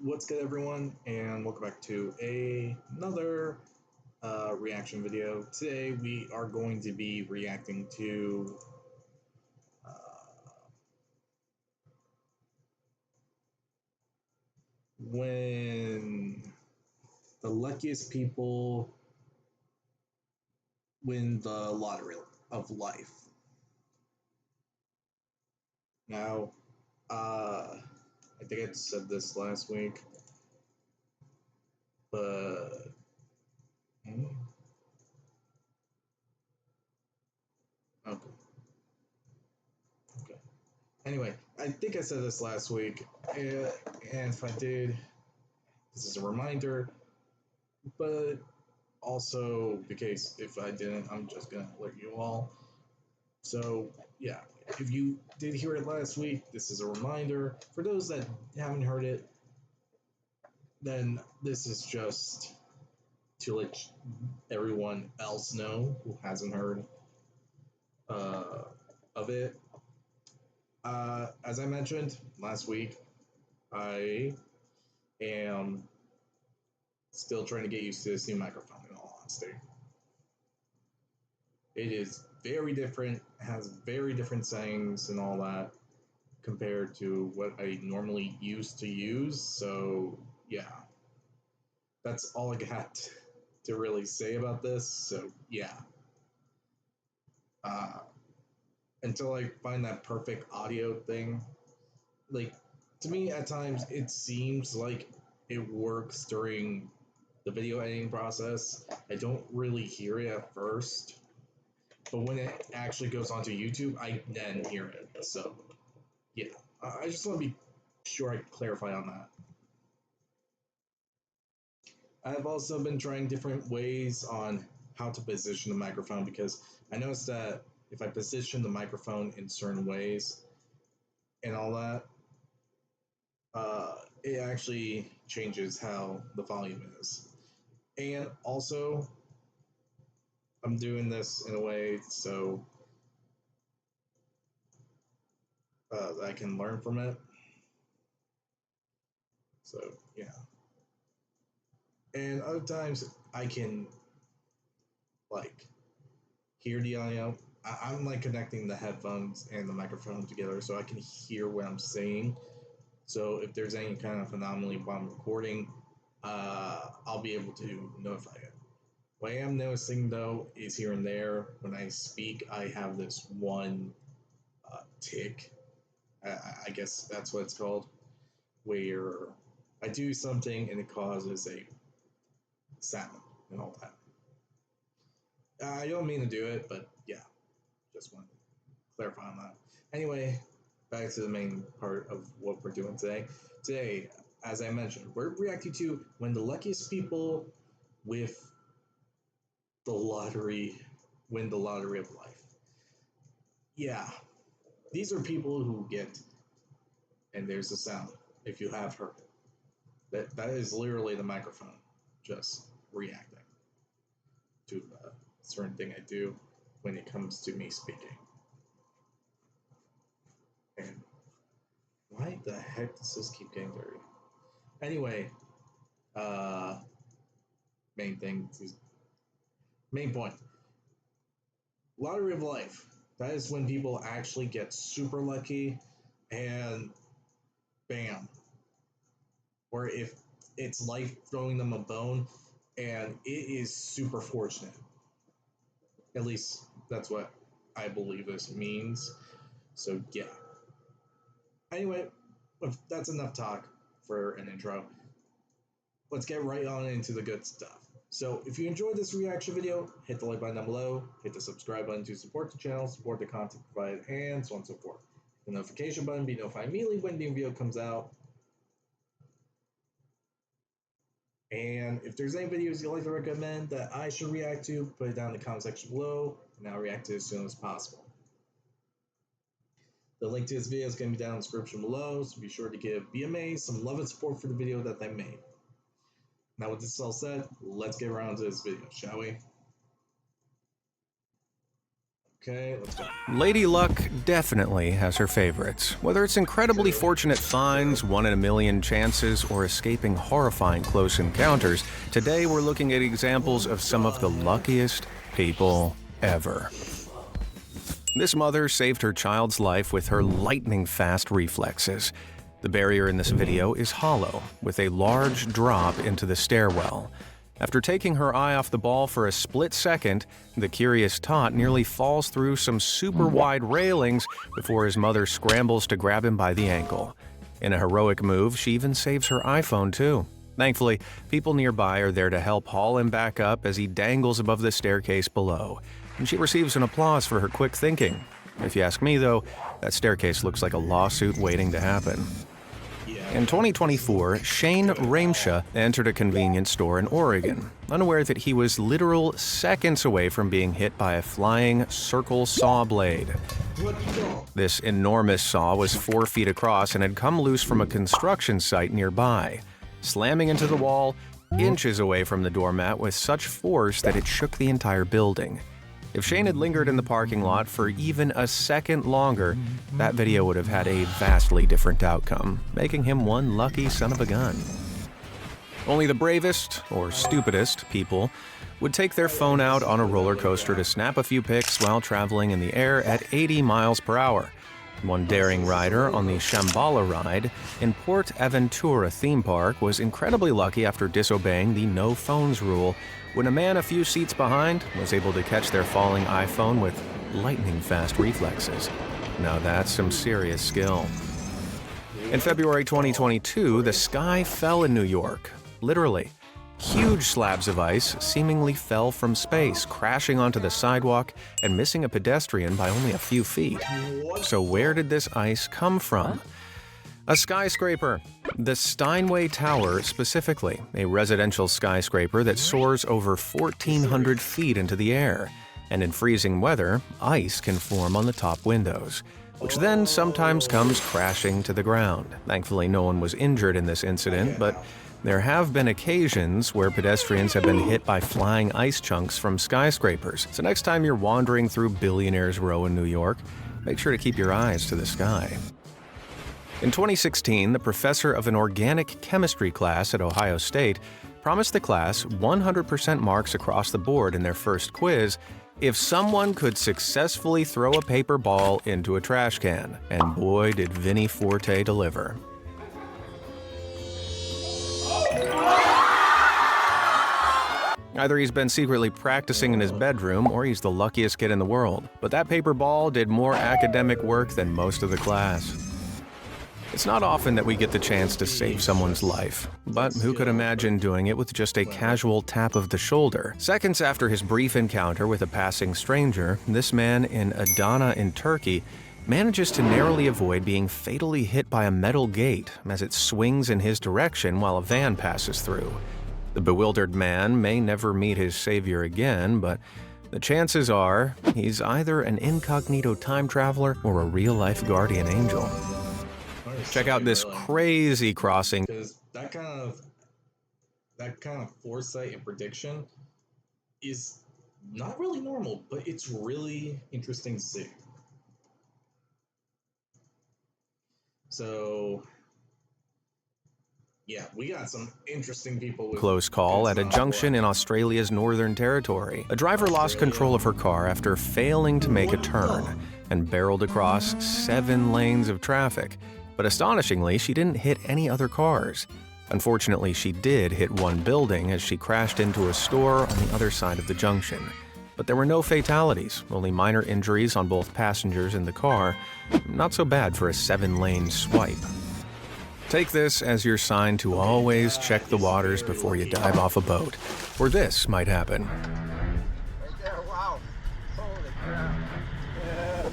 what's good, everyone, and welcome back to another reaction video. Today we are going to be reacting to when the luckiest people win the lottery of life. Now, I think I said this last week, but okay. Anyway, I think I said this last week, and if I did, this is a reminder, but also the case if I didn't, I'm just gonna let you all. So, yeah, if you did hear it last week, this is a reminder. For those that haven't heard it, then this is just to let everyone else know who hasn't heard of it. As I mentioned last week, I am still trying to get used to this new microphone, in all honesty. It is very different, has very different settings and all that compared to what I normally used to use. So, yeah, that's all I got to really say about this. So, yeah. Until I find that perfect audio thing, like, to me, at times, it seems like it works during the video editing process. I don't really hear it at first, but when it actually goes onto YouTube, I then hear it. So, yeah, I just want to be sure I clarify on that. I've also been trying different ways on how to position the microphone because I noticed that if I position the microphone in certain ways and all that, it actually changes how the volume is. And also, I'm doing this in a way so that I can learn from it. So, yeah. And other times I can, like, hear the audio. I'm like connecting the headphones and the microphone together so I can hear what I'm saying. So if there's any kind of anomaly while I'm recording, I'll be able to notify it. What I am noticing though is here and there when I speak, I have this one tick. I guess that's what it's called, where I do something and it causes a sound and all that. I don't mean to do it, but yeah, just want to clarify on that. Anyway, back to the main part of what we're doing today. Today, as I mentioned, we're reacting to when the luckiest people with the lottery win the lottery of life. Yeah, these are people who get, and there's the sound, if you have heard it. That is literally the microphone just reacting to a certain thing I do when it comes to me speaking. And why the heck does this keep getting dirty? Anyway, main point. Lottery of life. That is when people actually get super lucky and bam. Or if it's life throwing them a bone and it is super fortunate. At least that's what I believe this means. So yeah. Anyway, that's enough talk for an intro. Let's get right on into the good stuff. So if you enjoyed this reaction video, hit the like button down below, hit the subscribe button to support the channel, support the content provided, and so on and so forth. The notification button, be notified immediately when the new video comes out. And if there's any videos you'd like to recommend that I should react to, put it down in the comment section below, and I'll react to it as soon as possible. The link to this video is going to be down in the description below, so be sure to give BMA some love and support for the video that they made. Now with this all said, let's get around to this video, shall we? Okay, let's go. Lady Luck definitely has her favorites. Whether it's incredibly fortunate finds, 1 in a million chances, or escaping horrifying close encounters, today we're looking at examples of some of the luckiest people ever. This mother saved her child's life with her lightning-fast reflexes. The barrier in this video is hollow, with a large drop into the stairwell. After taking her eye off the ball for a split second, the curious tot nearly falls through some super wide railings before his mother scrambles to grab him by the ankle. In a heroic move, she even saves her iPhone too. Thankfully, people nearby are there to help haul him back up as he dangles above the staircase below, and she receives an applause for her quick thinking. If you ask me though, that staircase looks like a lawsuit waiting to happen. In 2024, Shane Ramsha entered a convenience store in Oregon, unaware that he was literal seconds away from being hit by a flying circle saw blade. This enormous saw was 4 feet across and had come loose from a construction site nearby, slamming into the wall inches away from the doormat with such force that it shook the entire building. If Shane had lingered in the parking lot for even a second longer, that video would have had a vastly different outcome, making him one lucky son of a gun. Only the bravest, or stupidest, people would take their phone out on a roller coaster to snap a few pics while traveling in the air at 80 miles per hour. One daring rider on the Shambhala ride in Port Aventura theme park was incredibly lucky after disobeying the no phones rule when a man a few seats behind was able to catch their falling iPhone with lightning-fast reflexes. Now that's some serious skill. In February 2022, the sky fell in New York. Literally. Huge slabs of ice seemingly fell from space, crashing onto the sidewalk and missing a pedestrian by only a few feet. So where did this ice come from? A skyscraper. The Steinway Tower specifically, a residential skyscraper that soars over 1,400 feet into the air. And in freezing weather, ice can form on the top windows, which then sometimes comes crashing to the ground. Thankfully, no one was injured in this incident, but there have been occasions where pedestrians have been hit by flying ice chunks from skyscrapers. So next time you're wandering through Billionaires Row in New York, make sure to keep your eyes to the sky. In 2016, the professor of an organic chemistry class at Ohio State promised the class 100% marks across the board in their first quiz if someone could successfully throw a paper ball into a trash can. And boy, did Vinny Forte deliver. Either he's been secretly practicing in his bedroom or he's the luckiest kid in the world. But that paper ball did more academic work than most of the class. It's not often that we get the chance to save someone's life, but who could imagine doing it with just a casual tap of the shoulder? Seconds after his brief encounter with a passing stranger, this man in Adana in Turkey manages to narrowly avoid being fatally hit by a metal gate as it swings in his direction while a van passes through. The bewildered man may never meet his savior again, but the chances are he's either an incognito time traveler or a real-life guardian angel. Check out this crazy crossing. Because that kind of foresight and prediction is not really normal, but it's really interesting to see. So yeah, we got some interesting people with Close call at a junction in Australia's Northern Territory. A driver lost control of her car after failing to make a turn and barreled across 7 lanes of traffic. But astonishingly, she didn't hit any other cars. Unfortunately, she did hit one building as she crashed into a store on the other side of the junction. But there were no fatalities, only minor injuries on both passengers in the car. Not so bad for a 7-lane swipe. Take this as your sign to always check the waters before you dive off a boat, or this might happen. Right there, wow. Holy crap. Yeah.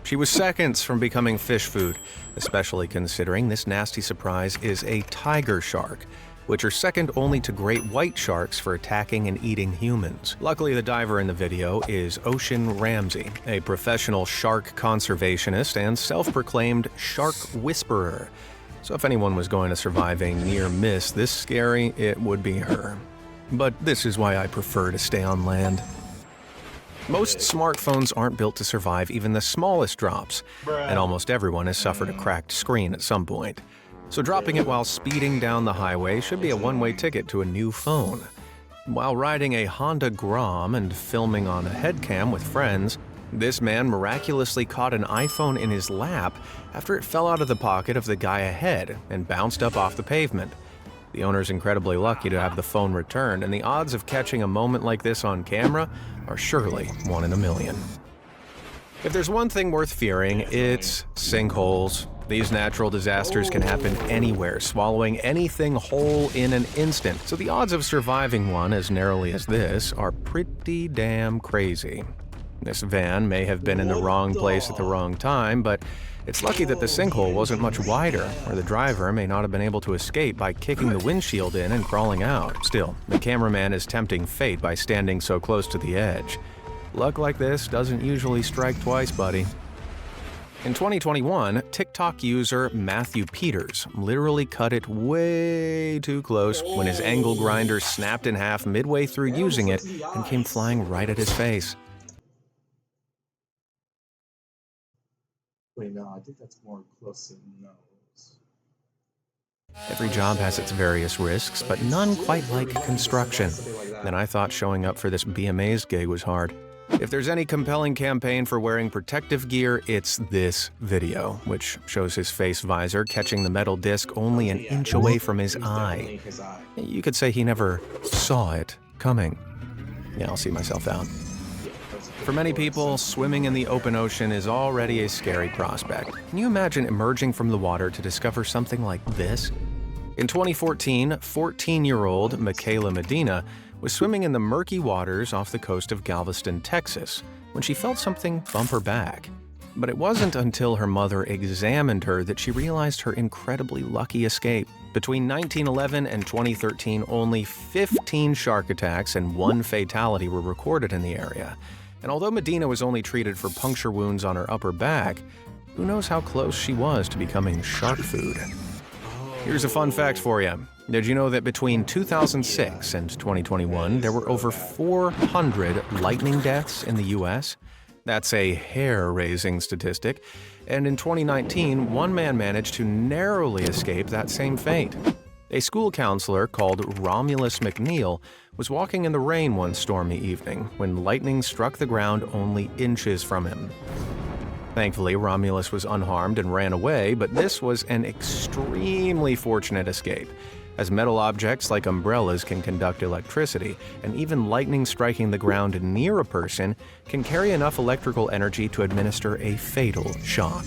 She was seconds from becoming fish food, especially considering this nasty surprise is a tiger shark, which are second only to great white sharks for attacking and eating humans. Luckily, the diver in the video is Ocean Ramsey, a professional shark conservationist and self-proclaimed shark whisperer. So if anyone was going to survive a near miss this scary, it would be her. But this is why I prefer to stay on land. Most smartphones aren't built to survive even the smallest drops, and almost everyone has suffered a cracked screen at some point. So dropping it while speeding down the highway should be a one-way ticket to a new phone. While riding a Honda Grom and filming on a headcam with friends, this man miraculously caught an iPhone in his lap after it fell out of the pocket of the guy ahead and bounced up off the pavement. The owner's incredibly lucky to have the phone returned, and the odds of catching a moment like this on camera are surely 1 in a million. If there's one thing worth fearing, it's sinkholes. These natural disasters can happen anywhere, swallowing anything whole in an instant, so the odds of surviving one as narrowly as this are pretty damn crazy. This van may have been in the wrong place at the wrong time, but it's lucky that the sinkhole wasn't much wider, or the driver may not have been able to escape by kicking the windshield in and crawling out. Still, the cameraman is tempting fate by standing so close to the edge. Luck like this doesn't usually strike twice, buddy. In 2021, TikTok user Matthew Peters literally cut it way too close when his angle grinder snapped in half midway through using it and came flying right at his face. Wait, no, I think that's more close to the nose. Every job has its various risks, but none quite like construction. And I thought showing up for this BMA's gig was hard. If there's any compelling campaign for wearing protective gear, it's this video, which shows his face visor catching the metal disc only an inch away from his eye. You could say he never saw it coming. Yeah, I'll see myself out. For many people, swimming in the open ocean is already a scary prospect. Can you imagine emerging from the water to discover something like this? In 2014, 14-year-old Michaela Medina was swimming in the murky waters off the coast of Galveston, Texas, when she felt something bump her back. But it wasn't until her mother examined her that she realized her incredibly lucky escape. Between 1911 and 2013, only 15 shark attacks and 1 fatality were recorded in the area. And although Medina was only treated for puncture wounds on her upper back, who knows how close she was to becoming shark food. Here's a fun fact for you. Did you know that between 2006 and 2021, there were over 400 lightning deaths in the U.S.? That's a hair-raising statistic. And in 2019, one man managed to narrowly escape that same fate. A school counselor called Romulus McNeil was walking in the rain one stormy evening when lightning struck the ground only inches from him. Thankfully, Romulus was unharmed and ran away, but this was an extremely fortunate escape, as metal objects like umbrellas can conduct electricity, and even lightning striking the ground near a person can carry enough electrical energy to administer a fatal shock.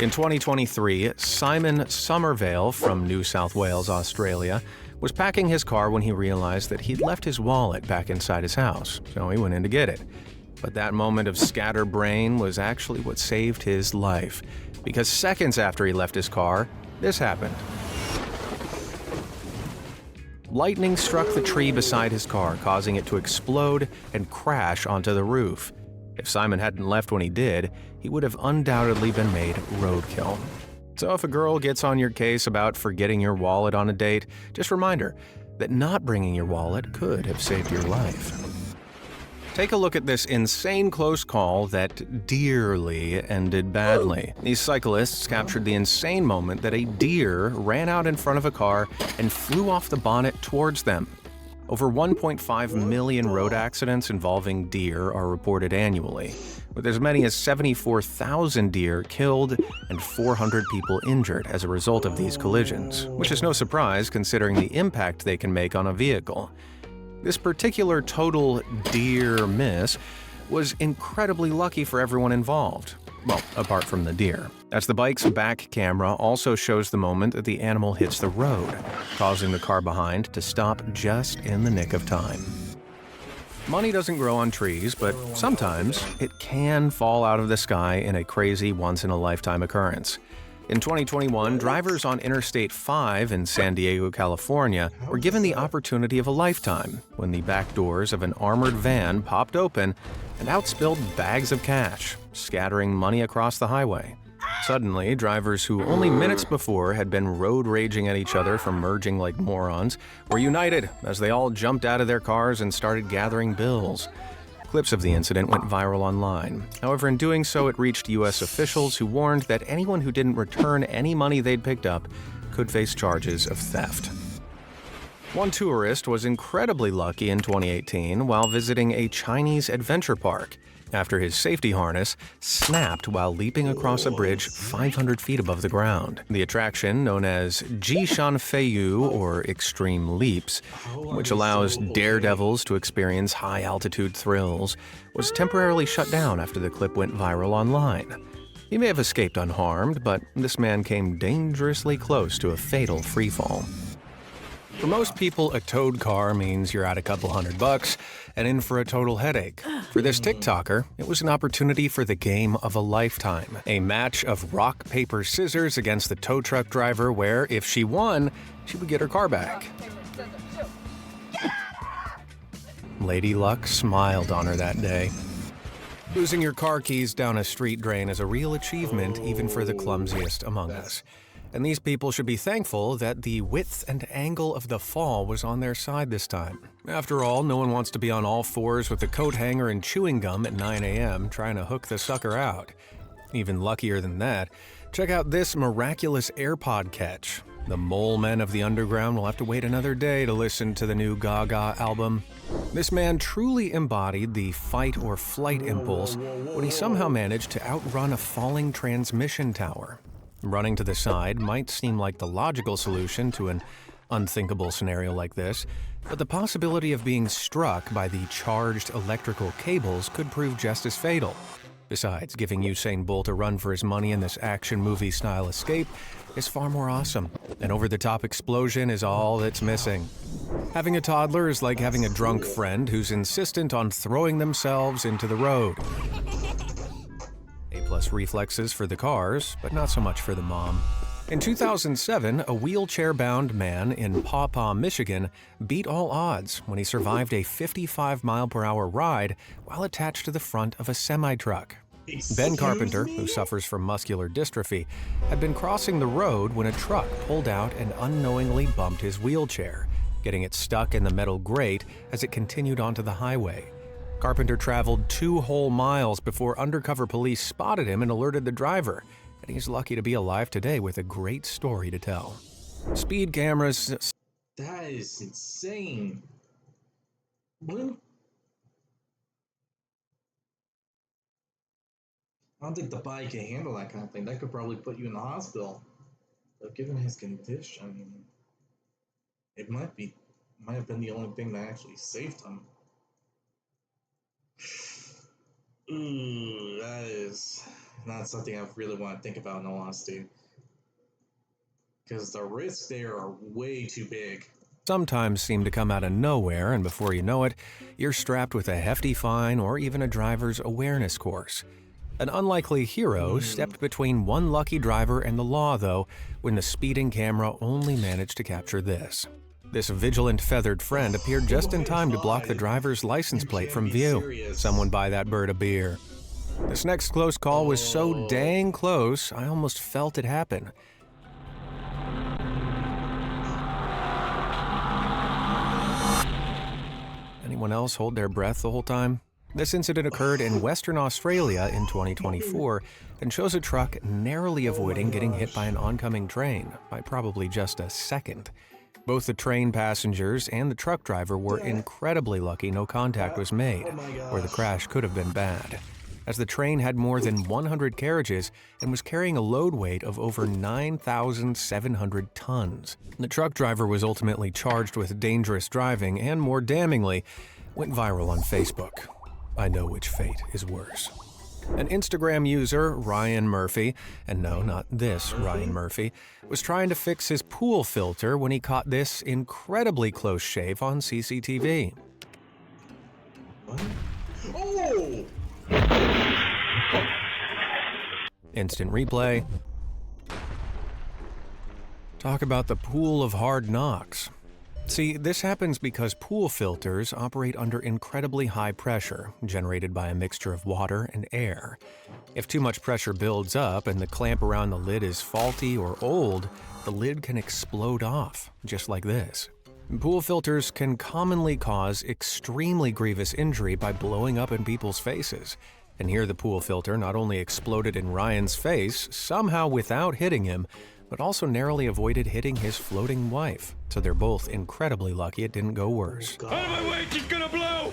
In 2023, Simon Somervale from New South Wales, Australia, was packing his car when he realized that he'd left his wallet back inside his house, so he went in to get it. But that moment of scatterbrain was actually what saved his life, because seconds after he left his car, this happened. Lightning struck the tree beside his car, causing it to explode and crash onto the roof. If Simon hadn't left when he did, he would have undoubtedly been made roadkill. So if a girl gets on your case about forgetting your wallet on a date, just remind her that not bringing your wallet could have saved your life. Take a look at this insane close call that dearly ended badly. These cyclists captured the insane moment that a deer ran out in front of a car and flew off the bonnet towards them. Over 1.5 million road accidents involving deer are reported annually, with as many as 74,000 deer killed and 400 people injured as a result of these collisions, which is no surprise considering the impact they can make on a vehicle. This particular total deer miss was incredibly lucky for everyone involved. Well, apart from the deer, as the bike's back camera also shows the moment that the animal hits the road, causing the car behind to stop just in the nick of time. Money doesn't grow on trees, but sometimes it can fall out of the sky in a crazy once-in-a-lifetime occurrence. In 2021, drivers on Interstate 5 in San Diego, California, were given the opportunity of a lifetime when the back doors of an armored van popped open and out spilled bags of cash, scattering money across the highway. Suddenly, drivers who only minutes before had been road raging at each other for merging like morons were united as they all jumped out of their cars and started gathering bills. Clips of the incident went viral online. However, in doing so, it reached U.S. officials who warned that anyone who didn't return any money they'd picked up could face charges of theft. One tourist was incredibly lucky in 2018 while visiting a Chinese adventure park after his safety harness snapped while leaping across a bridge 500 feet above the ground. The attraction, known as Jishan Feiyu, or Extreme Leaps, which allows daredevils to experience high-altitude thrills, was temporarily shut down after the clip went viral online. He may have escaped unharmed, but this man came dangerously close to a fatal freefall. For most people, a towed car means you're out a couple $100 and in for a total headache. For this TikToker, it was an opportunity for the game of a lifetime. A match of rock, paper, scissors against the tow truck driver where, if she won, she would get her car back. Lady Luck smiled on her that day. Losing your car keys down a street drain is a real achievement even for the clumsiest among us. And these people should be thankful that the width and angle of the fall was on their side this time. After all, no one wants to be on all fours with a coat hanger and chewing gum at 9 a.m. trying to hook the sucker out. Even luckier than that, check out this miraculous AirPod catch. The mole men of the underground will have to wait another day to listen to the new Gaga album. This man truly embodied the fight or flight impulse when he somehow managed to outrun a falling transmission tower. Running to the side might seem like the logical solution to an unthinkable scenario like this, but the possibility of being struck by the charged electrical cables could prove just as fatal. Besides, giving Usain Bolt a run for his money in this action movie-style escape is far more awesome. An over-the-top explosion is all that's missing. Having a toddler is like having a drunk friend who's insistent on throwing themselves into the road. A+ reflexes for the cars, but not so much for the mom. In 2007, a wheelchair-bound man in Paw Paw, Michigan, beat all odds when he survived a 55-mile-per-hour ride while attached to the front of a semi-truck. Ben Carpenter, who suffers from muscular dystrophy, had been crossing the road when a truck pulled out and unknowingly bumped his wheelchair, getting it stuck in the metal grate as it continued onto the highway. Carpenter traveled 2 whole miles before undercover police spotted him and alerted the driver, and he's lucky to be alive today with a great story to tell. Speed cameras... That is insane. What? I don't think the body can handle that kind of thing. That could probably put you in the hospital. But given his condition, it might have been the only thing that actually saved him. Ooh, that is not something I really want to think about in all honesty. Because the risks there are way too big. Sometimes seem to come out of nowhere, and before you know it, you're strapped with a hefty fine or even a driver's awareness course. An unlikely hero stepped between one lucky driver and the law, though, when the speeding camera only managed to capture this. This vigilant feathered friend appeared just in time to block the driver's license plate from view. Someone buy that bird a beer. This next close call was so dang close, I almost felt it happen. Anyone else hold their breath the whole time? This incident occurred in Western Australia in 2024 and shows a truck narrowly avoiding getting hit by an oncoming train by probably just a second. Both the train passengers and the truck driver were incredibly lucky no contact was made, or the crash could have been bad, as the train had more than 100 carriages and was carrying a load weight of over 9,700 tons. The truck driver was ultimately charged with dangerous driving and, more damningly, went viral on Facebook. I know which fate is worse. An Instagram user, Ryan Murphy, and no, not this Ryan Murphy, was trying to fix his pool filter when he caught this incredibly close shave on CCTV. What? Oh! Instant replay. Talk about the pool of hard knocks. See, this happens because pool filters operate under incredibly high pressure, generated by a mixture of water and air. If too much pressure builds up and the clamp around the lid is faulty or old, the lid can explode off, just like this. Pool filters can commonly cause extremely grievous injury by blowing up in people's faces. And here the pool filter not only exploded in Ryan's face, somehow without hitting him, but also narrowly avoided hitting his floating wife. So they're both incredibly lucky it didn't go worse. Out of my way, she's gonna blow!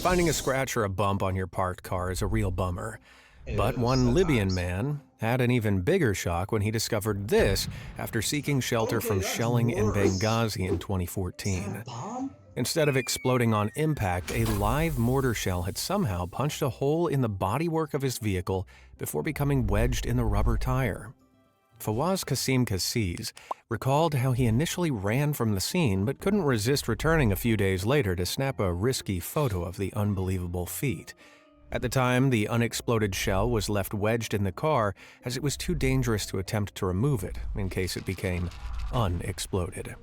Finding a scratch or a bump on your parked car is a real bummer. But one Libyan man had an even bigger shock when he discovered this after seeking shelter from shelling in Benghazi in 2014. Instead of exploding on impact, a live mortar shell had somehow punched a hole in the bodywork of his vehicle before becoming wedged in the rubber tire. Fawaz Qasim Qassiz recalled how he initially ran from the scene but couldn't resist returning a few days later to snap a risky photo of the unbelievable feat. At the time, the unexploded shell was left wedged in the car as it was too dangerous to attempt to remove it in case it became unexploded.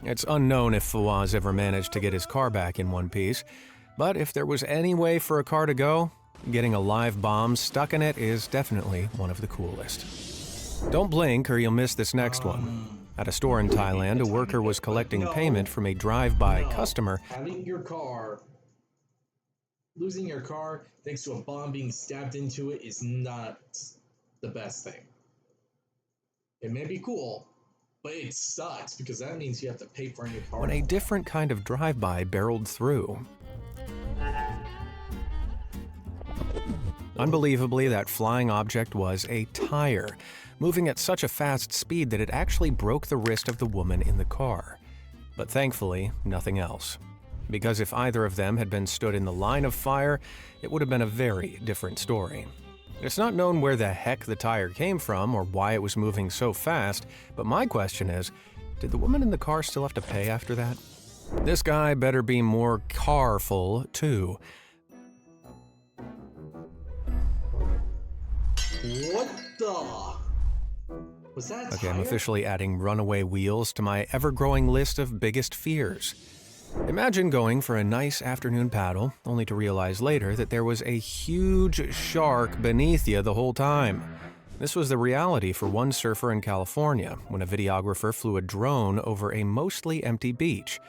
It's unknown if Fawaz ever managed to get his car back in one piece, but if there was any way for a car to go, getting a live bomb stuck in it is definitely one of the coolest. Don't blink or you'll miss this next one. At a store in Thailand, a worker was collecting payment from a drive-by customer. Losing your car thanks to a bomb being stabbed into it is not the best thing. It may be cool, but it sucks because that means you have to pay for a new car. When a different kind of drive-by barreled through. Unbelievably, that flying object was a tire, moving at such a fast speed that it actually broke the wrist of the woman in the car. But thankfully, nothing else. Because if either of them had been stood in the line of fire, it would have been a very different story. It's not known where the heck the tire came from or why it was moving so fast, but my question is, did the woman in the car still have to pay after that? This guy better be more carful, too. What the? Was that Okay, tire? I'm officially adding runaway wheels to my ever-growing list of biggest fears. Imagine going for a nice afternoon paddle, only to realize later that there was a huge shark beneath you the whole time. This was the reality for one surfer in California when a videographer flew a drone over a mostly empty beach.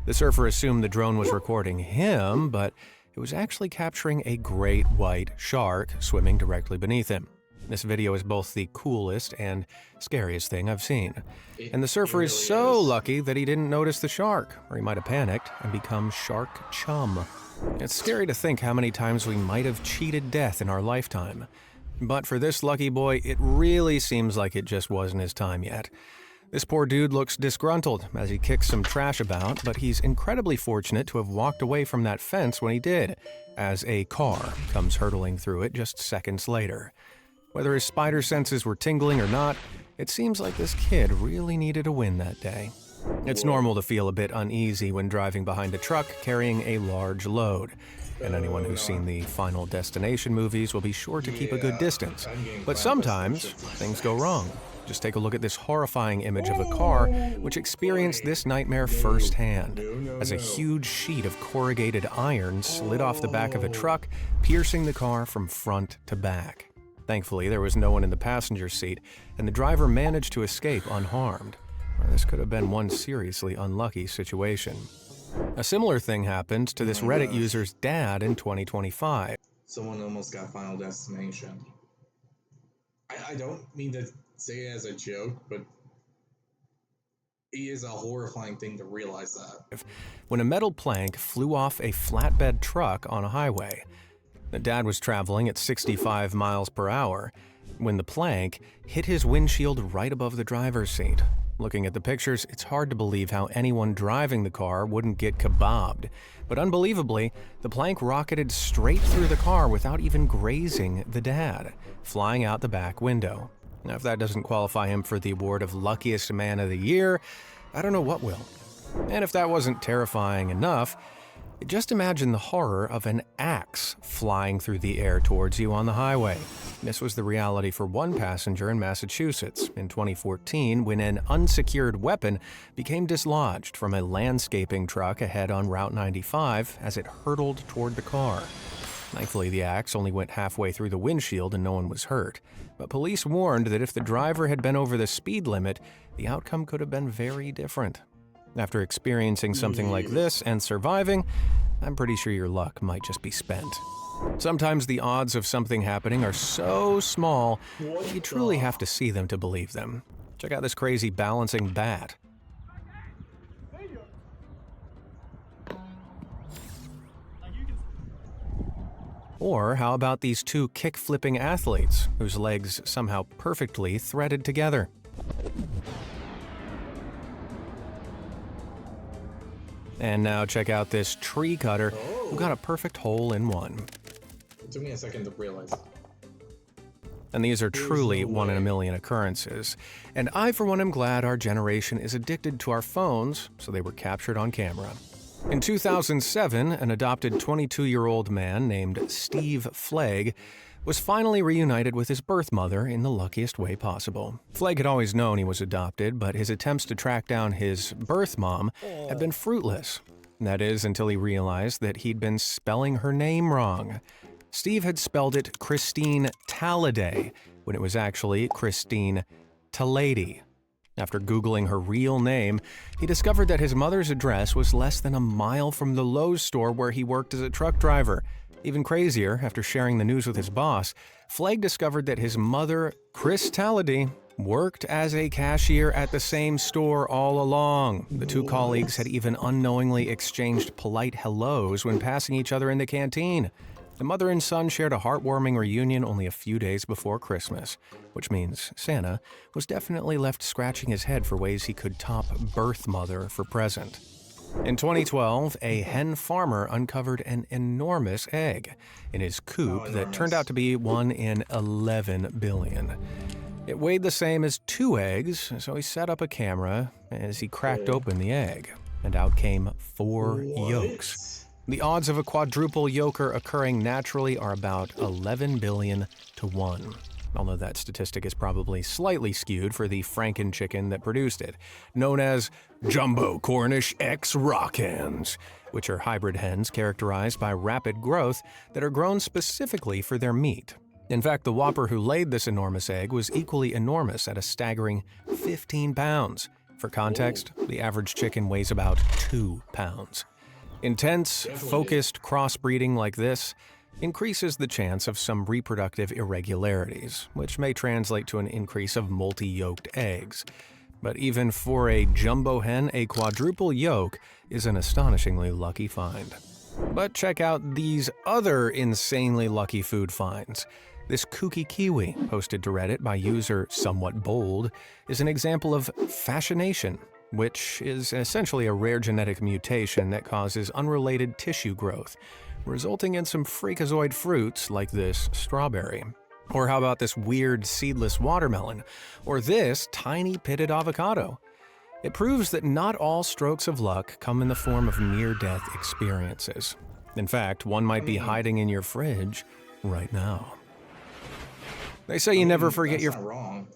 The surfer assumed the drone was recording him, but it was actually capturing a great white shark swimming directly beneath him. This video is both the coolest and scariest thing I've seen. And the surfer is so lucky that he didn't notice the shark, or he might have panicked and become shark chum. It's scary to think how many times we might have cheated death in our lifetime. But for this lucky boy, it really seems like it just wasn't his time yet. This poor dude looks disgruntled as he kicks some trash about, but he's incredibly fortunate to have walked away from that fence when he did, as a car comes hurtling through it just seconds later. Whether his spider senses were tingling or not, it seems like this kid really needed a win that day. It's normal to feel a bit uneasy when driving behind a truck carrying a large load, and anyone who's seen the Final Destination movies will be sure to keep a good distance. But sometimes, things go wrong. Just take a look at this horrifying image of a car which experienced this nightmare firsthand, as a huge sheet of corrugated iron slid off the back of a truck, piercing the car from front to back. Thankfully, there was no one in the passenger seat, and the driver managed to escape unharmed. This could have been one seriously unlucky situation. A similar thing happened to this Reddit user's dad in 2025. Someone almost got Final Destination. I don't mean to say it as a joke, but it is a horrifying thing to realize that. When a metal plank flew off a flatbed truck on a highway. The dad was traveling at 65 miles per hour when the plank hit his windshield right above the driver's seat. Looking at the pictures, it's hard to believe how anyone driving the car wouldn't get kebabbed. But unbelievably, the plank rocketed straight through the car without even grazing the dad, flying out the back window. Now, if that doesn't qualify him for the award of Luckiest Man of the Year, I don't know what will. And if that wasn't terrifying enough, just imagine the horror of an axe flying through the air towards you on the highway. This was the reality for one passenger in Massachusetts in 2014 when an unsecured weapon became dislodged from a landscaping truck ahead on Route 95 as it hurtled toward the car. Thankfully, the axe only went halfway through the windshield and no one was hurt. But police warned that if the driver had been over the speed limit, the outcome could have been very different. After experiencing something like this and surviving, I'm pretty sure your luck might just be spent. Sometimes the odds of something happening are so small, you truly have to see them to believe them. Check out this crazy balancing bat. Or how about these two kick-flipping athletes whose legs somehow perfectly threaded together? And now check out this tree cutter who got a perfect hole in one. It took me a second to realize. And these are truly one in a million occurrences. And I, for one, am glad our generation is addicted to our phones, so they were captured on camera. In 2007, an adopted 22-year-old man named Steve Flagg was finally reunited with his birth mother in the luckiest way possible. Flagg had always known he was adopted, but his attempts to track down his birth mom had been fruitless. That is, until he realized that he'd been spelling her name wrong. Steve had spelled it Christine Talladay, when it was actually Christine Tallady. After Googling her real name, he discovered that his mother's address was less than a mile from the Lowe's store where he worked as a truck driver. Even crazier, after sharing the news with his boss, Flagg discovered that his mother, Chris Tallady, worked as a cashier at the same store all along. The two colleagues had even unknowingly exchanged polite hellos when passing each other in the canteen. The mother and son shared a heartwarming reunion only a few days before Christmas, which means Santa was definitely left scratching his head for ways he could top birth mother for present. In 2012, a hen farmer uncovered an enormous egg in his coop that turned out to be 1 in 11 billion. It weighed the same as 2 eggs, so he set up a camera as he cracked open the egg, and out came 4 yolks. The odds of a quadruple yoker occurring naturally are about 11 billion to 1, although that statistic is probably slightly skewed for the Franken chicken that produced it, known as Jumbo Cornish X Rock Hens, which are hybrid hens characterized by rapid growth that are grown specifically for their meat. In fact, the whopper who laid this enormous egg was equally enormous at a staggering 15 pounds. For context, the average chicken weighs about 2 pounds. Intense, focused crossbreeding like this increases the chance of some reproductive irregularities, which may translate to an increase of multi-yolked eggs. But even for a jumbo hen, a quadruple yolk is an astonishingly lucky find. But check out these other insanely lucky food finds. This kooky kiwi, posted to Reddit by user Somewhat Bold, is an example of fascination, which is essentially a rare genetic mutation that causes unrelated tissue growth, resulting in some freakazoid fruits like this strawberry. Or how about this weird seedless watermelon? Or this tiny pitted avocado? It proves that not all strokes of luck come in the form of near-death experiences. In fact, one might be hiding in your fridge right now. They say you never forget your... That's not wrong.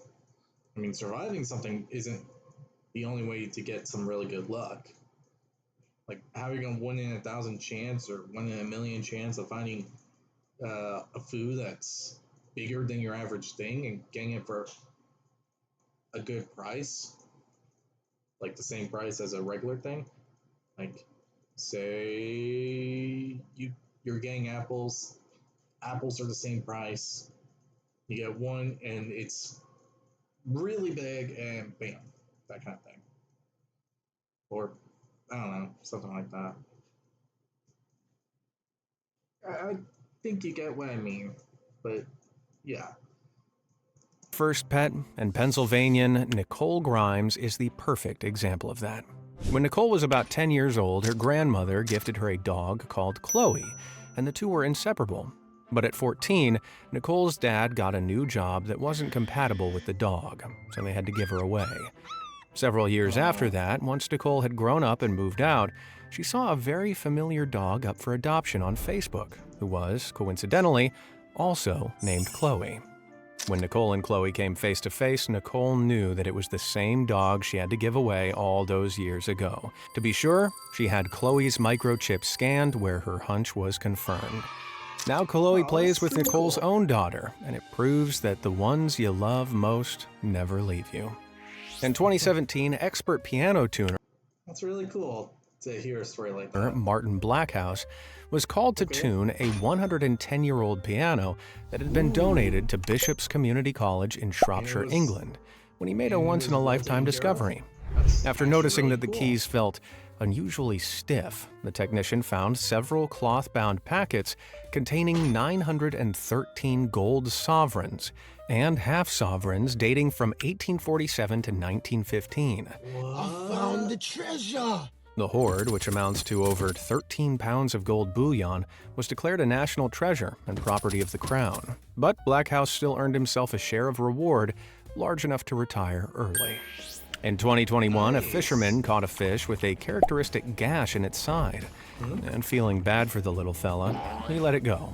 I mean, surviving something isn't the only way to get some really good luck. Like, how are you going to 1 in 1,000 chance or 1 in a million chance of finding a food that's bigger than your average thing and getting it for a good price? Like the same price as a regular thing? Like, say you're getting apples. Apples are the same price. You get one and it's really big and bam. That kind of thing. Or, I don't know, something like that. I think you get what I mean, but yeah. First pet, and Pennsylvanian Nicole Grimes is the perfect example of that. When Nicole was about 10 years old, her grandmother gifted her a dog called Chloe, and the two were inseparable. But at 14, Nicole's dad got a new job that wasn't compatible with the dog, so they had to give her away. Several years after that, once Nicole had grown up and moved out, she saw a very familiar dog up for adoption on Facebook, who was, coincidentally, also named Chloe. When Nicole and Chloe came face to face, Nicole knew that it was the same dog she had to give away all those years ago. To be sure, she had Chloe's microchip scanned where her hunch was confirmed. Now Chloe plays with Nicole's own daughter, and it proves that the ones you love most never leave you. In 2017, expert piano tuner That's really cool to hear a story like that. Martin Blackhouse was called to tune a 110-year-old piano that had been donated to Bishop's Community College in Shropshire, England, when he made a once-in-a-lifetime discovery. After noticing that the keys felt unusually stiff, the technician found several cloth-bound packets containing 913 gold sovereigns and half-sovereigns dating from 1847 to 1915. I found the treasure! The hoard, which amounts to over 13 pounds of gold bullion, was declared a national treasure and property of the crown. But Blackhouse still earned himself a share of reward large enough to retire early. In 2021, a fisherman caught a fish with a characteristic gash in its side. And feeling bad for the little fella, he let it go.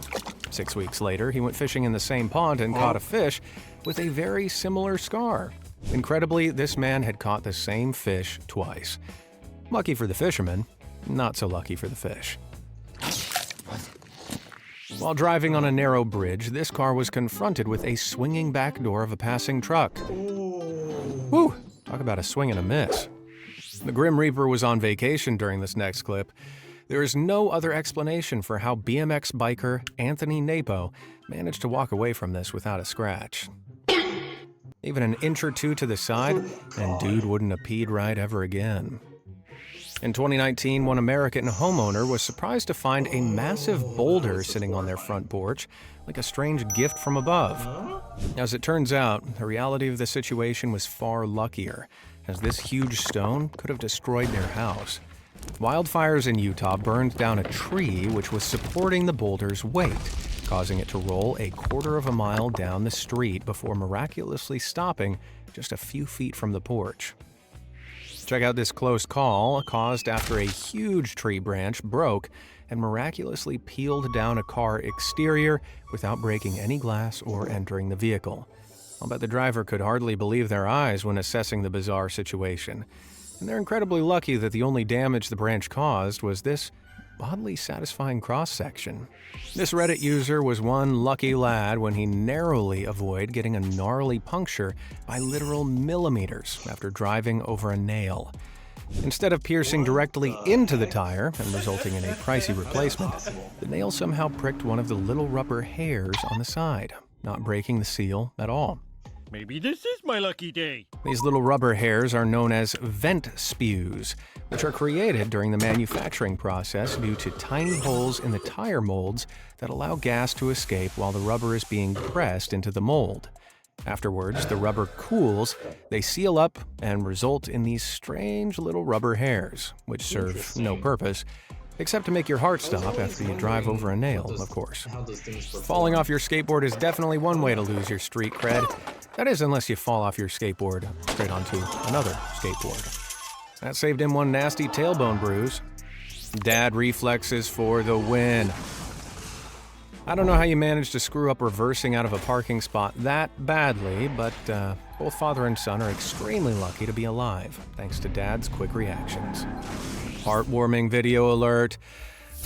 6 weeks later, he went fishing in the same pond and caught a fish with a very similar scar. Incredibly, this man had caught the same fish twice. Lucky for the fisherman, not so lucky for the fish. While driving on a narrow bridge, this car was confronted with a swinging back door of a passing truck. Whew! Talk about a swing and a miss. The Grim Reaper was on vacation during this next clip. There is no other explanation for how BMX biker Anthony Napo managed to walk away from this without a scratch. Even an inch or two to the side, and dude wouldn't have peed right ever again. In 2019, one American homeowner was surprised to find a massive boulder sitting on their front porch, like a strange gift from above. As it turns out, the reality of the situation was far luckier, as this huge stone could have destroyed their house. Wildfires in Utah burned down a tree which was supporting the boulder's weight, causing it to roll a quarter of a mile down the street before miraculously stopping just a few feet from the porch. Check out this close call caused after a huge tree branch broke and miraculously peeled down a car exterior without breaking any glass or entering the vehicle. I'll bet the driver could hardly believe their eyes when assessing the bizarre situation. And they're incredibly lucky that the only damage the branch caused was this oddly satisfying cross-section. This Reddit user was one lucky lad when he narrowly avoided getting a gnarly puncture by literal millimeters after driving over a nail. Instead of piercing directly into the tire and resulting in a pricey replacement, the nail somehow pricked one of the little rubber hairs on the side, not breaking the seal at all. Maybe this is my lucky day. These little rubber hairs are known as vent spews, which are created during the manufacturing process due to tiny holes in the tire molds that allow gas to escape while the rubber is being pressed into the mold. Afterwards, the rubber cools, they seal up, and result in these strange little rubber hairs, which serve no purpose, except to make your heart stop after you drive over a nail, of course. Falling off your skateboard is definitely one way to lose your street cred. That is, unless you fall off your skateboard straight onto another skateboard. That saved him one nasty tailbone bruise. Dad reflexes for the win. I don't know how you managed to screw up reversing out of a parking spot that badly, but both father and son are extremely lucky to be alive, thanks to Dad's quick reactions. Heartwarming video alert.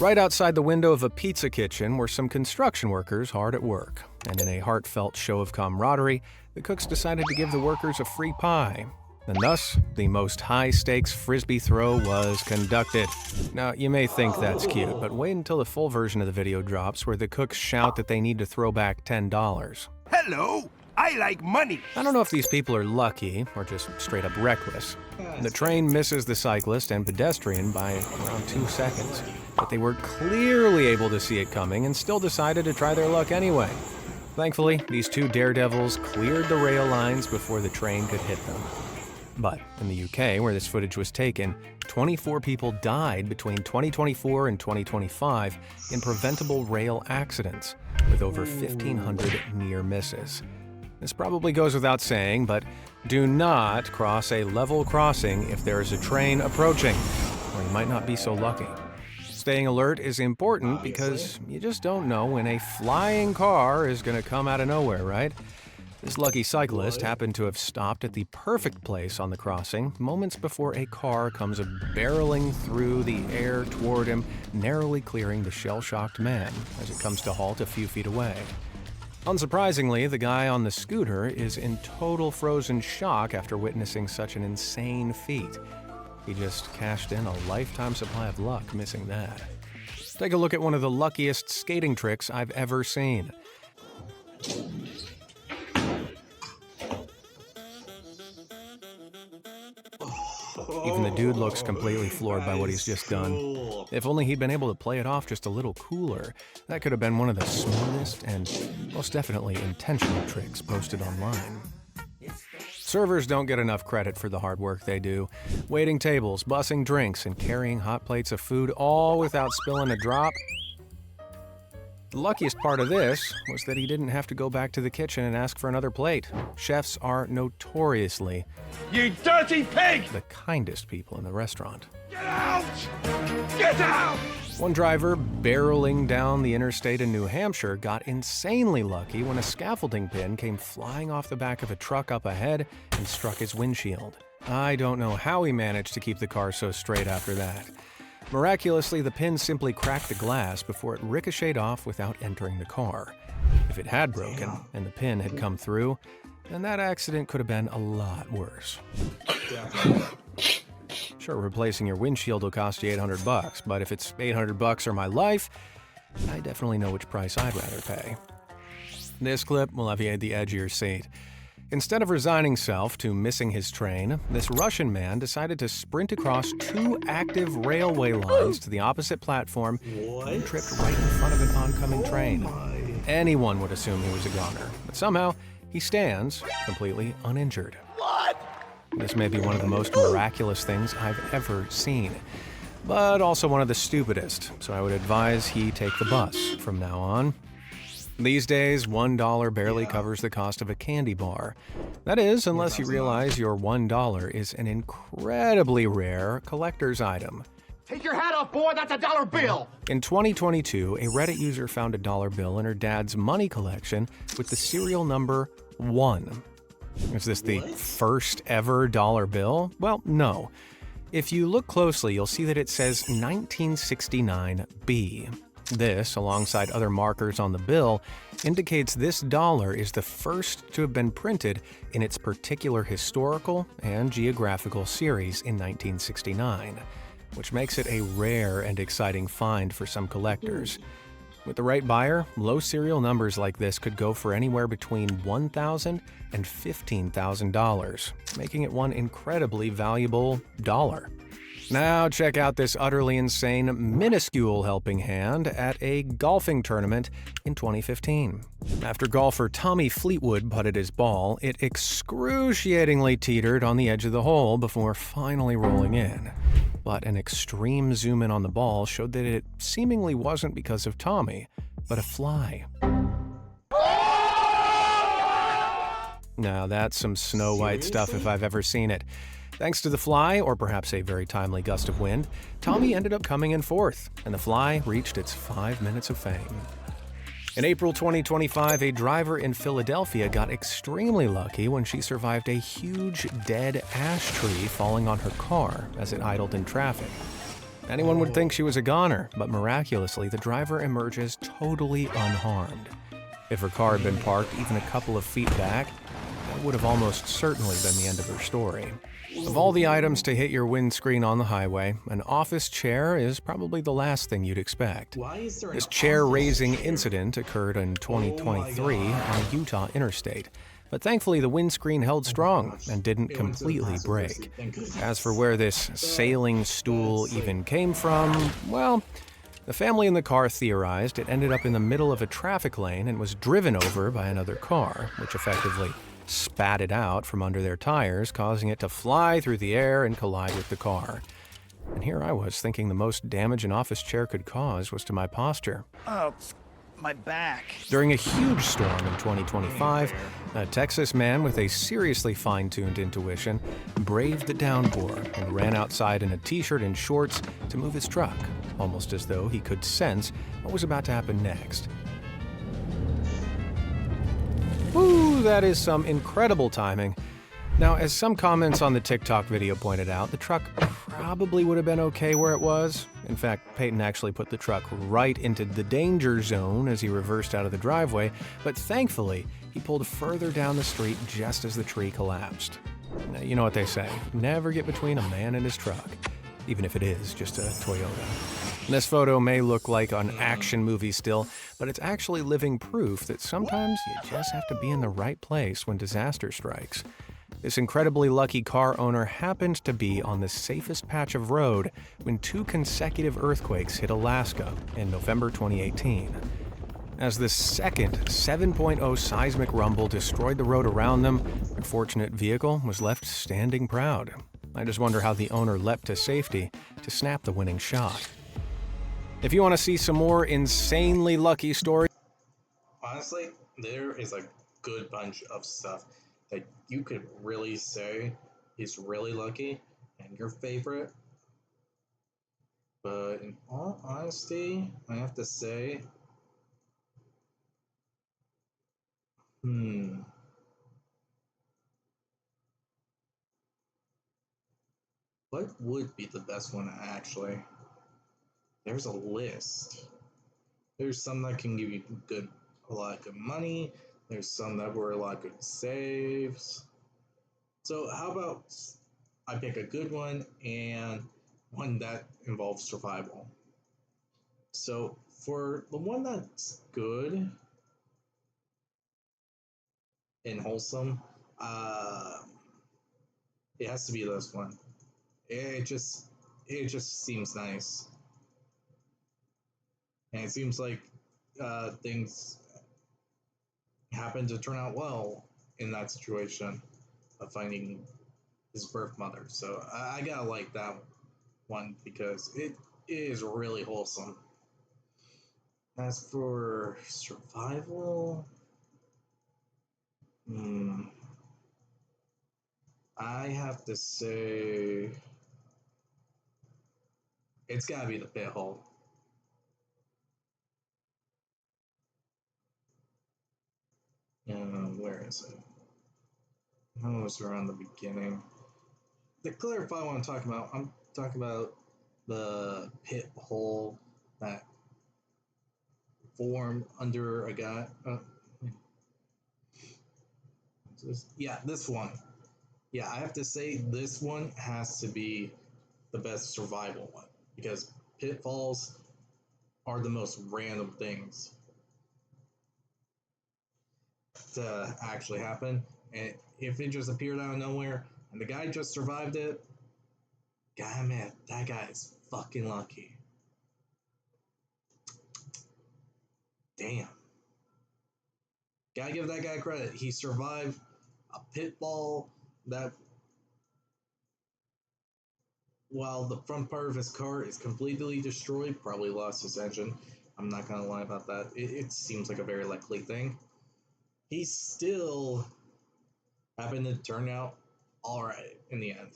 Right outside the window of a pizza kitchen were some construction workers hard at work, and in a heartfelt show of camaraderie, the cooks decided to give the workers a free pie. And thus, the most high-stakes frisbee throw was conducted. Now, you may think that's cute, but wait until the full version of the video drops where the cooks shout that they need to throw back $10. Hello, I like money. I don't know if these people are lucky or just straight up reckless. The train misses the cyclist and pedestrian by around 2 seconds, but they were clearly able to see it coming and still decided to try their luck anyway. Thankfully, these two daredevils cleared the rail lines before the train could hit them. But in the UK, where this footage was taken, 24 people died between 2024 and 2025 in preventable rail accidents, with over 1,500 near misses. This probably goes without saying, but do not cross a level crossing if there is a train approaching, or you might not be so lucky. Staying alert is important because you just don't know when a flying car is going to come out of nowhere, right? This lucky cyclist happened to have stopped at the perfect place on the crossing moments before a car comes barreling through the air toward him, narrowly clearing the shell-shocked man as it comes to halt a few feet away. Unsurprisingly, the guy on the scooter is in total frozen shock after witnessing such an insane feat. He just cashed in a lifetime supply of luck missing that. Take a look at one of the luckiest skating tricks I've ever seen. Even the dude looks completely floored by what he's just done. If only he'd been able to play it off just a little cooler, that could have been one of the smoothest and most definitely intentional tricks posted online. Servers don't get enough credit for the hard work they do. Waiting tables, bussing drinks, and carrying hot plates of food, all without spilling a drop. The luckiest part of this was that he didn't have to go back to the kitchen and ask for another plate. Chefs are notoriously, You dirty pig! the kindest people in the restaurant. Get out! Get out! One driver barreling down the interstate in New Hampshire got insanely lucky when a scaffolding pin came flying off the back of a truck up ahead and struck his windshield. I don't know how he managed to keep the car so straight after that. Miraculously, the pin simply cracked the glass before it ricocheted off without entering the car. If it had broken and the pin had come through, then that accident could have been a lot worse. Sure, replacing your windshield will cost you $800, but if it's $800 or my life, I definitely know which price I'd rather pay. This clip will have you at the edge of your seat. Instead of resigning self to missing his train, this Russian man decided to sprint across 2 active railway lines to the opposite platform and tripped right in front of an oncoming train. Anyone would assume he was a goner, but somehow he stands completely uninjured. What? This may be one of the most miraculous things I've ever seen, but also one of the stupidest, so I would advise he take the bus from now on. These days, $1 barely covers the cost of a candy bar. That is, unless you realize your $1 is an incredibly rare collector's item. Take your hat off, boy. That's a dollar bill. In 2022, a Reddit user found a dollar bill in her dad's money collection with the serial number 1. Is this the first ever dollar bill? Well, no. If you look closely, you'll see that it says 1969B. This, alongside other markers on the bill, indicates this dollar is the first to have been printed in its particular historical and geographical series in 1969, which makes it a rare and exciting find for some collectors. With the right buyer, low serial numbers like this could go for anywhere between $1,000 and $15,000, making it one incredibly valuable dollar. Now check out this utterly insane, minuscule helping hand at a golfing tournament in 2015. After golfer Tommy Fleetwood putted his ball, it excruciatingly teetered on the edge of the hole before finally rolling in. But an extreme zoom in on the ball showed that it seemingly wasn't because of Tommy, but a fly. Now that's some Snow White stuff if I've ever seen it. Thanks to the fly, or perhaps a very timely gust of wind, Tommy ended up coming in fourth, and the fly reached its 5 minutes of fame. In April 2025, a driver in Philadelphia got extremely lucky when she survived a huge dead ash tree falling on her car as it idled in traffic. Anyone would think she was a goner, but miraculously, the driver emerges totally unharmed. If her car had been parked even a couple of feet back, that would have almost certainly been the end of her story. Of all the items to hit your windscreen on the highway, an office chair is probably the last thing you'd expect. This chair-raising incident occurred in 2023 on a Utah interstate, but thankfully the windscreen held strong and didn't completely break. As for where this sailing stool even came from, well, the family in the car theorized it ended up in the middle of a traffic lane and was driven over by another car, which effectively spat it out from under their tires, causing it to fly through the air and collide with the car. And here I was thinking the most damage an office chair could cause was to my posture. Oh, my back. During a huge storm in 2025, a Texas man with a seriously fine-tuned intuition braved the downpour and ran outside in a t-shirt and shorts to move his truck, almost as though he could sense what was about to happen next. Woo! True, that is some incredible timing. Now, as some comments on the TikTok video pointed out, the truck probably would have been okay where it was. In fact, Peyton actually put the truck right into the danger zone as he reversed out of the driveway, but thankfully, he pulled further down the street just as the tree collapsed. Now, you know what they say, never get between a man and his truck, even if it is just a Toyota. This photo may look like an action movie still, but it's actually living proof that sometimes you just have to be in the right place when disaster strikes. This incredibly lucky car owner happened to be on the safest patch of road when 2 consecutive earthquakes hit Alaska in November 2018. As the second 7.0 seismic rumble destroyed the road around them, their fortunate vehicle was left standing proud. I just wonder how the owner leapt to safety to snap the winning shot. If you want to see some more insanely lucky stories, Honestly, there is a good bunch of stuff that you could really say is really lucky and your favorite. But in all honesty, I have to say, what would be the best one actually? There's a list. There's some that can give you a lot of good money. There's some that were a lot of good saves. So how about I pick a good one and one that involves survival. So for the one that's good and wholesome, it has to be this one. It just seems nice, and it seems like things happen to turn out well in that situation of finding his birth mother. So I gotta like that one because it is really wholesome. As for survival, I have to say it's gotta be the pit hole. Where is it? Oh, it's around the beginning. To clarify what I'm talking about, I'm talking about the pit hole that formed under a guy. Yeah, this one. Yeah, I have to say this one has to be the best survival one because pitfalls are the most random things to actually happen. And if it just appeared out of nowhere and the guy just survived it, God, man, that guy is fucking lucky. Damn. Gotta give that guy credit. He survived a pitfall that, while the front part of his car is completely destroyed, probably lost his engine. I'm not gonna lie about that. It seems like a very likely thing. He still happened to turn out alright in the end,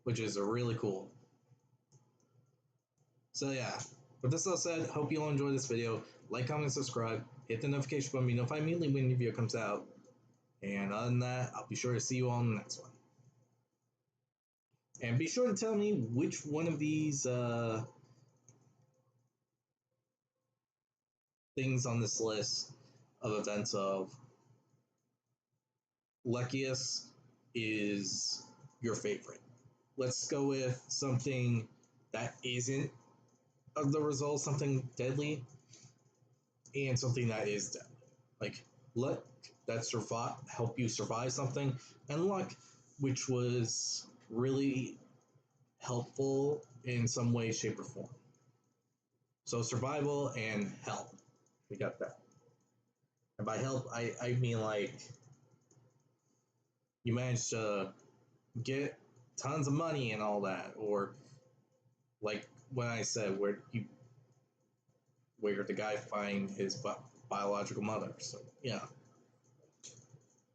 which is really cool. So yeah, with this all said, hope you all enjoy this video. Like, comment, subscribe, hit the notification button, be notified immediately when a new video comes out. And other than that, I'll be sure to see you all in the next one. And be sure to tell me which one of these things on this list of events of luckiest is your favorite. Let's go with something that isn't of the result, something deadly, and something that is deadly. Like luck that help you survive something, and luck which was really helpful in some way, shape, or form. So survival and help. We got that. And by help, I mean like you managed to get tons of money and all that, or like when I said where the guy find his biological mother. So yeah.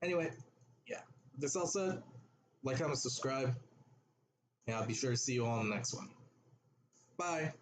Anyway, yeah. With this all said, like, comment, subscribe, and I'll be sure to see you all in the next one. Bye.